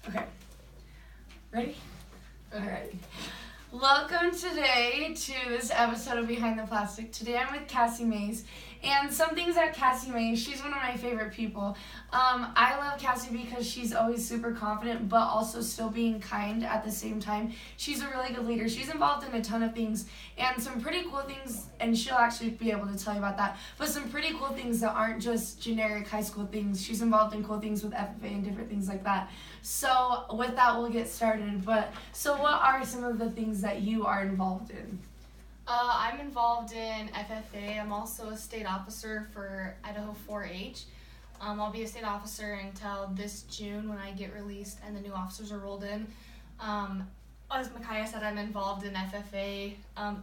Okay. Ready? Alright. Welcome today to this episode of Behind the Plastic. Today I'm with Cassie Mays. And some things at Cassie Mays, she's one of my favorite people. I love Cassie because she's always super confident, but also still being kind at the same time. She's a really good leader. She's involved in a ton of things and some pretty cool things, and she'll actually be able to tell you about that. But some pretty cool things that aren't just generic high school things. She's involved in cool things with FFA and different things like that. So with that, we'll get started. So what are some of the things that you are involved in? I'm involved in FFA. I'm also a state officer for Idaho 4-H. I'll be a state officer until this June when I get released and the new officers are rolled in. As Micaiah said, I'm involved in FFA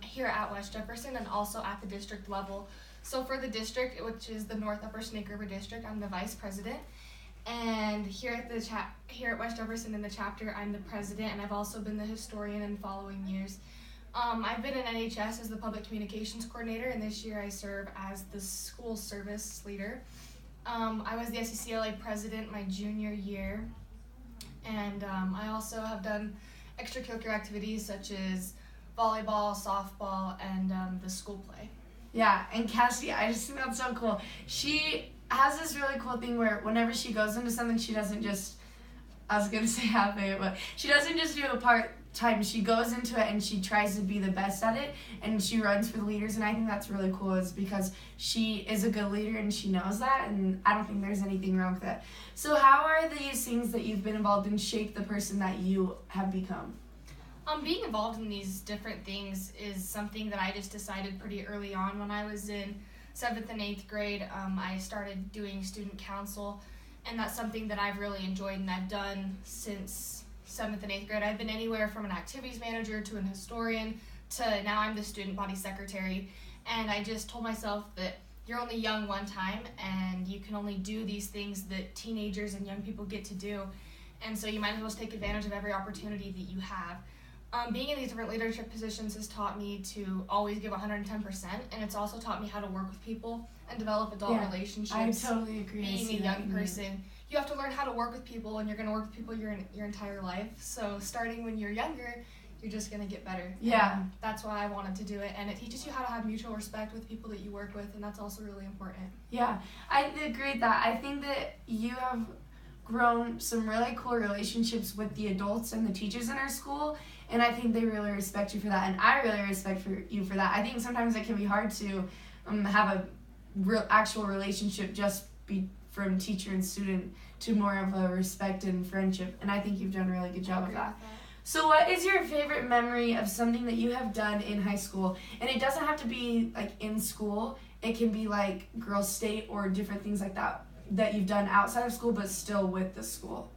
here at West Jefferson and also at the district level. So for the district, which is the North Upper Snake River District, I'm the vice president. And here at West Jefferson in the chapter, I'm the president, and I've also been the historian in following years. I've been in NHS as the public communications coordinator, and this year I serve as the school service leader. I was the SCCLA president my junior year, and I also have done extracurricular activities such as volleyball, softball, and the school play. Yeah, and Cassie, I just think that's so cool. She has this really cool thing where whenever she goes into something, she doesn't just, I was going to say half it, but she doesn't just do a part-time. She goes into it and she tries to be the best at it, and she runs for the leaders, and I think that's really cool is because she is a good leader and she knows that, and I don't think there's anything wrong with that. So how are these things that you've been involved in shaped the person that you have become? Being involved in these different things is something that I just decided pretty early on. When I was in 7th and 8th grade, I started doing student council, and that's something that I've really enjoyed and I've done since 7th and 8th grade. I've been anywhere from an activities manager to an historian to now I'm the student body secretary, and I just told myself that you're only young one time and you can only do these things that teenagers and young people get to do, and so you might as well take advantage of every opportunity that you have. Being in these different leadership positions has taught me to always give 110%, and it's also taught me how to work with people and develop adult relationships. I totally agree. Being a young person, you have to learn how to work with people, and you're going to work with people your entire life. So starting when you're younger, you're just going to get better. Yeah. And that's why I wanted to do it, and it teaches you how to have mutual respect with people that you work with, and that's also really important. Yeah, I agree with that. I think that you have grown some really cool relationships with the adults and the teachers in our school, and I think they really respect you for that, and I really respect you for that. I think sometimes it can be hard to have a actual relationship just be from teacher and student to more of a respect and friendship, and I think you've done a really good job of that. So what is your favorite memory of something that you have done in high school? And it doesn't have to be like in school. It can be like Girls State or different things like that you've done outside of school but still with the school.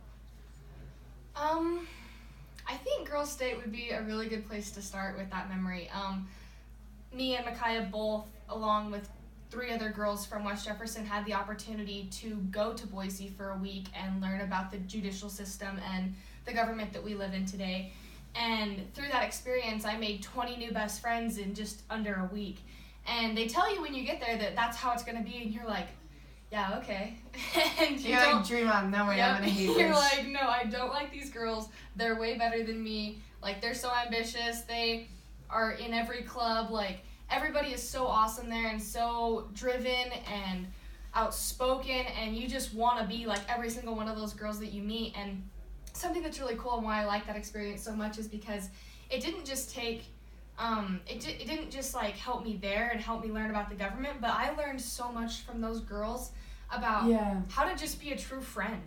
I think Girls State would be a really good place to start with that memory. Me and Micaiah both, along with 3 other girls from West Jefferson, had the opportunity to go to Boise for a week and learn about the judicial system and the government that we live in today. And through that experience, I made 20 new best friends in just under a week. And they tell you when you get there that that's how it's going to be, and you're like, yeah, okay. And you like, dream on, no way, I'm going to hate You're this. like, no, I don't like these girls. They're way better than me. Like, they're so ambitious. They are in every club. Like, everybody is so awesome there and so driven and outspoken, and you just want to be like every single one of those girls that you meet. And something that's really cool and why I like that experience so much is because it didn't just take it didn't just like help me there and help me learn about the government, but I learned so much from those girls about how to just be a true friend.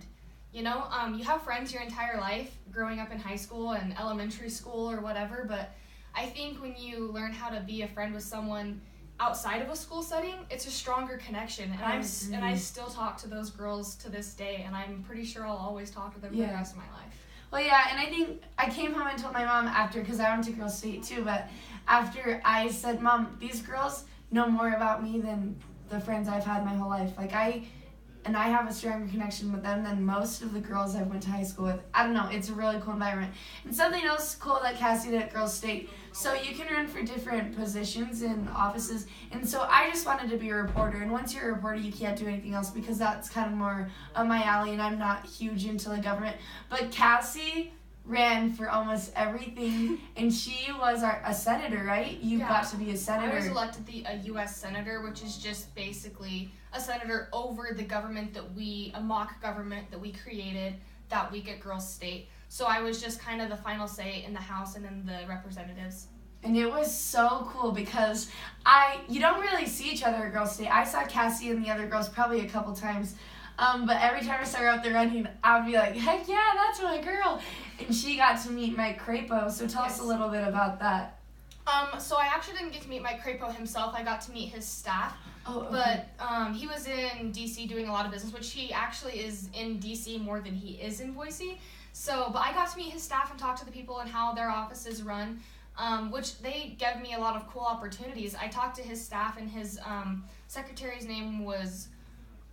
You know, you have friends your entire life growing up in high school and elementary school or whatever, but I think when you learn how to be a friend with someone outside of a school setting, it's a stronger connection. And I still talk to those girls to this day, and I'm pretty sure I'll always talk to them for the rest of my life. Well, yeah, and I think I came home and told my mom after, because I went to Girls State too, but after I said, Mom, these girls know more about me than the friends I've had my whole life. Like, and I have a stronger connection with them than most of the girls I went to high school with. I don't know, it's a really cool environment. And something else cool that Cassie did at Girls State, so you can run for different positions in offices, and so I just wanted to be a reporter, and once you're a reporter you can't do anything else because that's kind of more up my alley and I'm not huge into the government. But Cassie ran for almost everything, and she was a senator, right? You got to be a senator. I was elected a U.S. senator, which is just basically a senator over the government a mock government that we created that week at Girls State. So I was just kind of the final say in the House and in the representatives. And it was so cool because you don't really see each other at Girls State. I saw Cassie and the other girls probably a couple times. But every time I saw her out there running, I would be like, heck yeah, that's my girl. And she got to meet Mike Crapo, so tell us a little bit about that. So I actually didn't get to meet Mike Crapo himself. I got to meet his staff. Oh, okay. But he was in D.C. doing a lot of business, which he actually is in D.C. more than he is in Boise. But I got to meet his staff and talk to the people and how their offices run, which they gave me a lot of cool opportunities. I talked to his staff, and his secretary's name was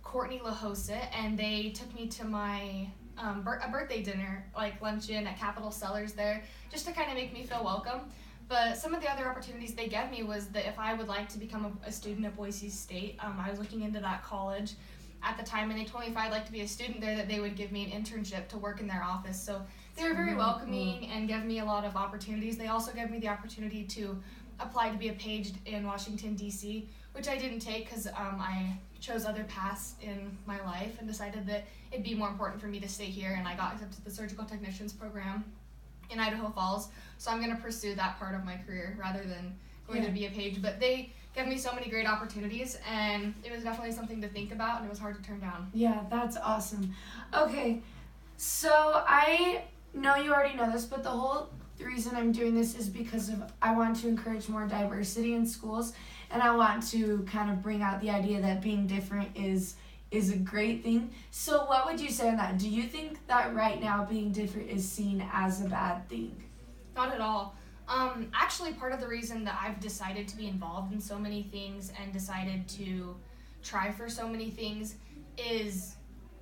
Courtney LaHosa, and they took me to my a birthday dinner, like luncheon at Capitol Cellars there, just to kind of make me feel welcome. But some of the other opportunities they gave me was that if I would like to become a student at Boise State, I was looking into that college at the time, and they told me if I'd like to be a student there that they would give me an internship to work in their office. So they were very welcoming and gave me a lot of opportunities. They also gave me the opportunity to apply to be a page in Washington, D.C., which I didn't take because I chose other paths in my life and decided that it'd be more important for me to stay here, and I got accepted to the surgical technicians program in Idaho Falls, so I'm going to pursue that part of my career rather than going to be a page. But they gave me so many great opportunities, and it was definitely something to think about, and it was hard to turn down. Yeah, that's awesome. Okay, so I know you already know this, but the reason I'm doing this is because I want to encourage more diversity in schools, and I want to kind of bring out the idea that being different is a great thing. So what would you say on that? Do you think that right now being different is seen as a bad thing? Not at all. Actually, part of the reason that I've decided to be involved in so many things and decided to try for so many things is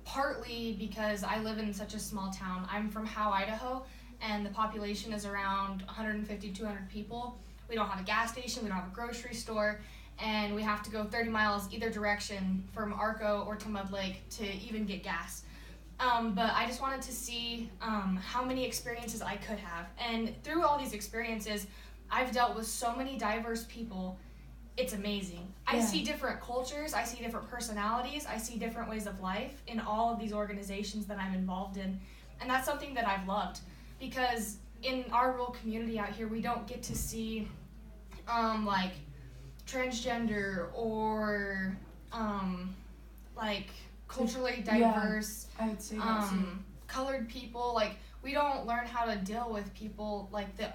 partly because I live in such a small town. I'm from Howe, Idaho, and the population is around 150, 200 people. We don't have a gas station, we don't have a grocery store, and we have to go 30 miles either direction from Arco or to Mud Lake to even get gas. But I just wanted to see how many experiences I could have. And through all these experiences, I've dealt with so many diverse people. It's amazing. Yeah. I see different cultures, I see different personalities, I see different ways of life in all of these organizations that I'm involved in. And that's something that I've loved, because in our rural community out here, we don't get to see like transgender or like culturally diverse, I would say that too. Colored people. Like, we don't learn how to deal with people like that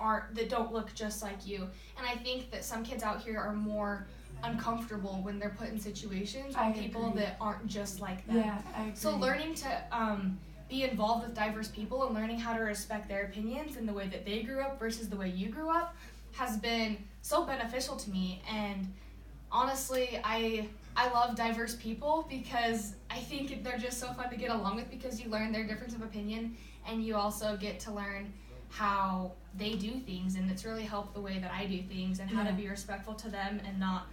don't look just like you. And I think that some kids out here are more uncomfortable when they're put in situations with people that aren't just like them. Yeah, I agree. So learning to be involved with diverse people and learning how to respect their opinions and the way that they grew up versus the way you grew up has been so beneficial to me. And honestly, I love diverse people because I think they're just so fun to get along with, because you learn their difference of opinion and you also get to learn how they do things, and it's really helped the way that I do things and how to be respectful to them and not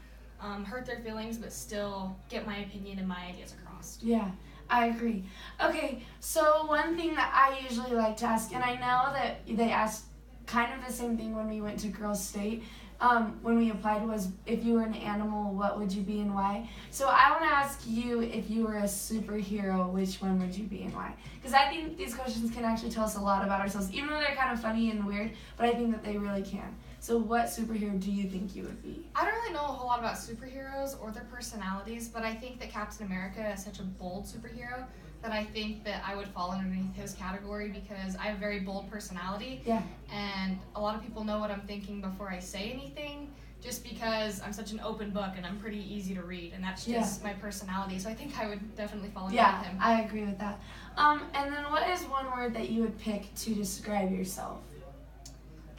hurt their feelings but still get my opinion and my ideas across. Yeah, I agree. Okay, so one thing that I usually like to ask, and I know that they asked kind of the same thing when we went to Girls State, when we applied, was if you were an animal, what would you be and why? So I want to ask you, if you were a superhero, which one would you be and why? Because I think these questions can actually tell us a lot about ourselves, even though they're kind of funny and weird, but I think that they really can. So what superhero do you think you would be? I don't really know a whole lot about superheroes or their personalities, but I think that Captain America is such a bold superhero that I think that I would fall underneath his category, because I have a very bold personality. Yeah. And a lot of people know what I'm thinking before I say anything, just because I'm such an open book and I'm pretty easy to read, and that's just my personality. So I think I would definitely fall underneath him. Yeah, I agree with that. And then what is one word that you would pick to describe yourself?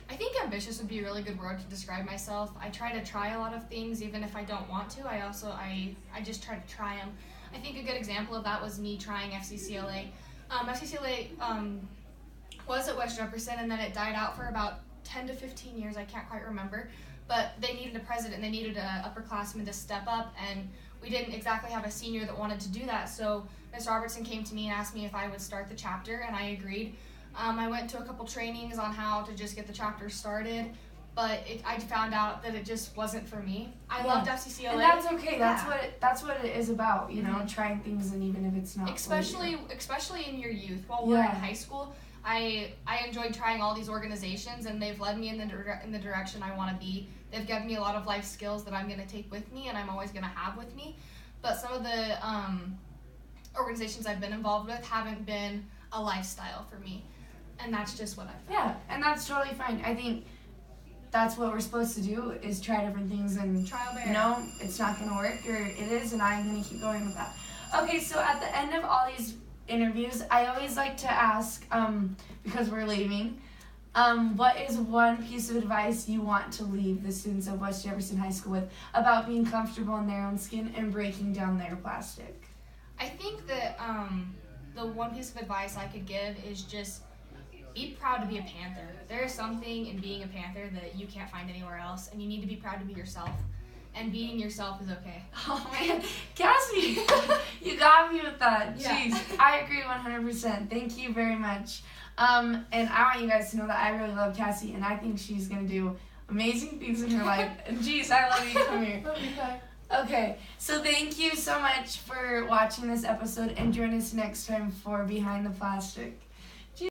I think ambitious would be a really good word to describe myself. I try to try a lot of things, even if I don't want to. I just try to try them. I think a good example of that was me trying FCCLA. FCCLA was at West Jefferson, and then it died out for about 10 to 15 years. I can't quite remember. But they needed a president. They needed an upperclassman to step up, and we didn't exactly have a senior that wanted to do that. So Ms. Robertson came to me and asked me if I would start the chapter, and I agreed. I went to a couple trainings on how to just get the chapter started, but I found out that it just wasn't for me. I loved FCCLA. And that's okay. That's what it is about, you know, trying things, and even if it's not. Especially in your youth, while we're in high school, I enjoyed trying all these organizations, and they've led me in the direction I want to be. They've given me a lot of life skills that I'm going to take with me, and I'm always going to have with me. But some of the organizations I've been involved with haven't been a lifestyle for me, and that's just what I found. Yeah, and that's totally fine. I think that's what we're supposed to do, is try different things, and trial and error. You know, it's not going to work, or it is, and I'm going to keep going with that. Okay, so at the end of all these interviews, I always like to ask, because we're leaving, what is one piece of advice you want to leave the students of West Jefferson High School with about being comfortable in their own skin and breaking down their plastic? I think that the one piece of advice I could give is just be proud to be a Panther. There is something in being a Panther that you can't find anywhere else, and you need to be proud to be yourself. And being yourself is okay. Oh man, Cassie, you got me with that. Yeah. Jeez, I agree 100%. Thank you very much. And I want you guys to know that I really love Cassie, and I think she's gonna do amazing things in her life. And jeez, I love you. Come here. Okay, so thank you so much for watching this episode, and join us next time for Behind the Plastic.